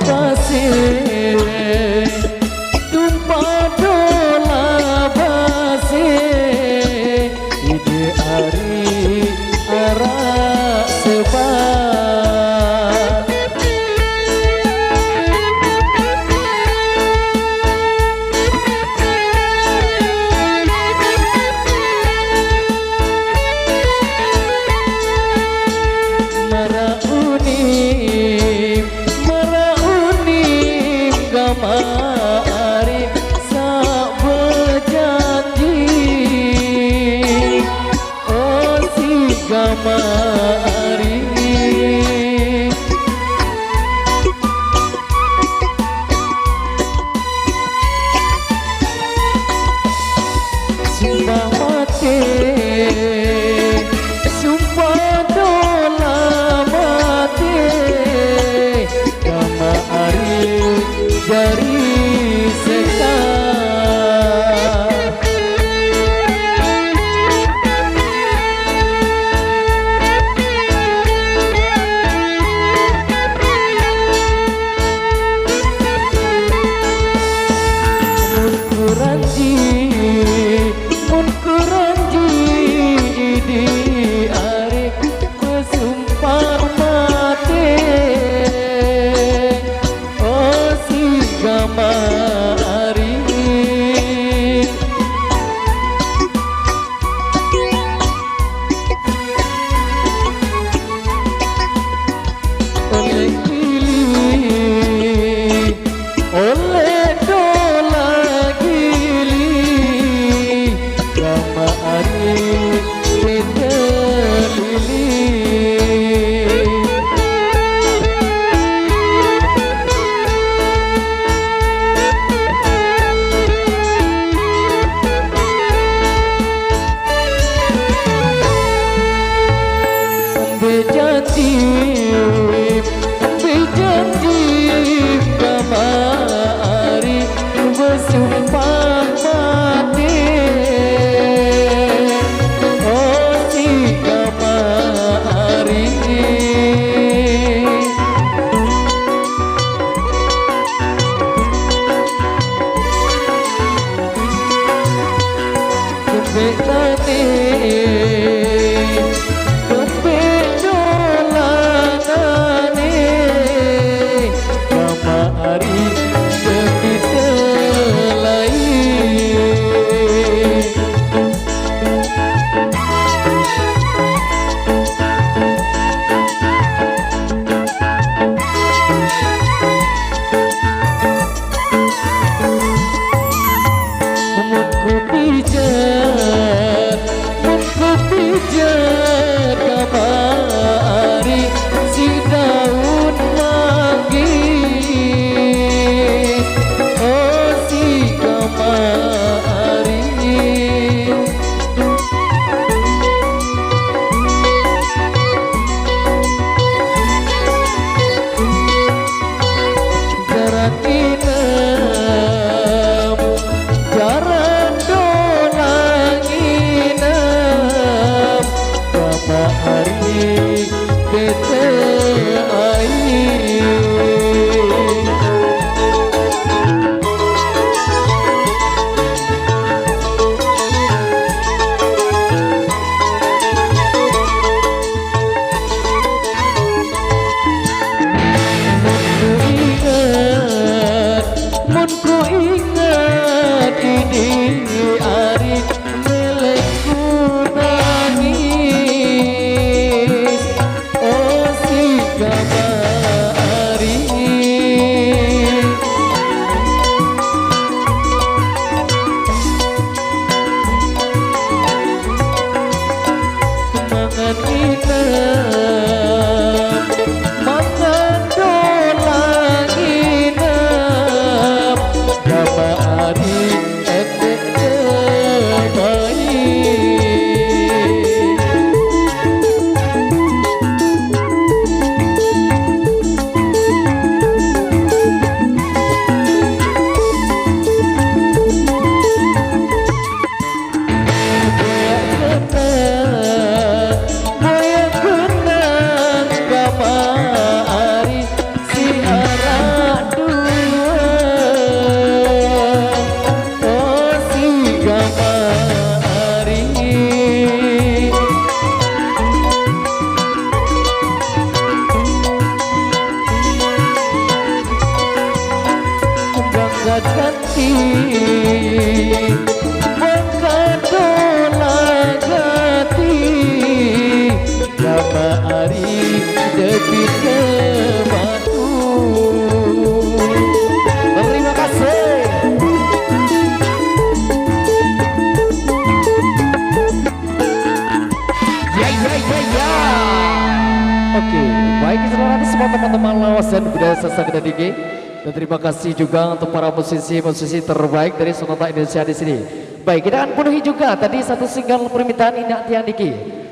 kasih tumpah dola basi ide hari arak sebat Merauni gamari sak berjanji oh si gamari sumpah mati sumpah dola mati gamari dari sekat mun kuranji di hari bersumpah mati oh si gamari oleh gili oleh dola gili gamari beda lili Bejanji gamari bersumpah mati oh si gamari kembetane pijar gamari si daun manggis oh si gamari jarak inem jarak dola inem gamari bete air mun ku ingat ini hari milikku nangis oh si gamari mangan inap mangan dolang inap gamari ete ganti mengkadola gati Gama ari debit ke batu. Terima kasih. Ya. Oke, baik saudara semua teman-teman lawas dan budaya Sasak dan Digi. Dan terima kasih juga untuk para musisi-musisi terbaik dari Sonata Indonesia di sini. Baik, kita akan penuhi juga tadi satu single permintaan Indah Tian Diki.